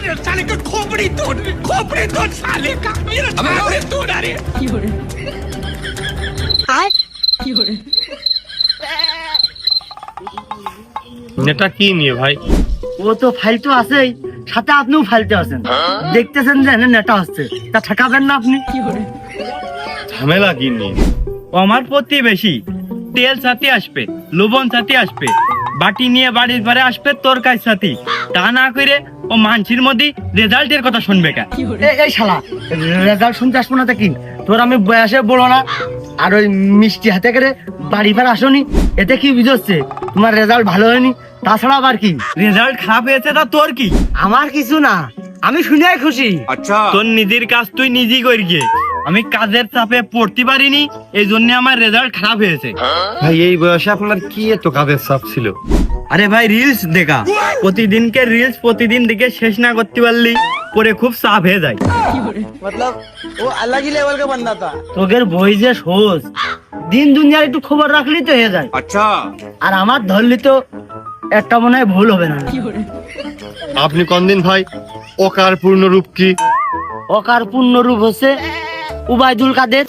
साले का खोपड़ी तोड़ साले का मेरा साले तोड़ अरे নেটা কি নিয়ে ভাই? ও তো ফাইলতো আছেই, সাথে আপনিও ফাইলতে আছেন, দেখতেছেন যে এনে নেটা হচ্ছে, তা ঠেকাবেন না আপনি? ঝামেলা কি নিয়ে? ও আমার প্রতিবেশী, তেল সাথে আসবে, লবণ সাথে আসবে, বাটি নিয়ে বাড়ির পরে আসবে তোর কাছ সাথে, তা না করে ও মানসির মধ্যে রেজাল্টের কথা শুনবে কা? এই শালা, রেজাল্ট শুনতে আসবো না তা কি? তোর আমি বয়সে বলো না, আর ওই মিষ্টি হাতে করে বাড়ি ফের আসনি, এতে কি বুঝছে তোমার রেজাল্ট ভালো হয়নি? তাছাড়া আবার কি? রেজাল্ট খারাপ হয়েছে তা তোর কি? আমার কিছু না, আমি শুনে খুশি। তোর নিজের কাজ তুই নিজেই করি গিয়ে, আমি কাজের চাপে পড়তে পারিনি, এই জন্য আমার রেজাল্ট খারাপ হয়েছে। ভাই এই বয়সে আপনার কি এত কাজের চাপ ছিল? আরে ভাই রিলস দেখা, প্রতিদিনকে রিলস প্রতিদিন দেখে শেষ না করতে পারলি পরে খুব চাপ হয়ে যায়। मतलब वो अलग ही लेवल का बंदा था। তোদের বই যে সোজ, দিন দুনিয়ার একটু খবর রাখলি তো হয়ে যায়। আচ্ছা, আর আমার ধরলি তো একটা মনে হয় ভুল হবে না। আপনি কোনদিন ভাই অকার পূর্ণ রূপ কি? অকার পূর্ণ রূপ হচ্ছে উবাইদুল কাদের।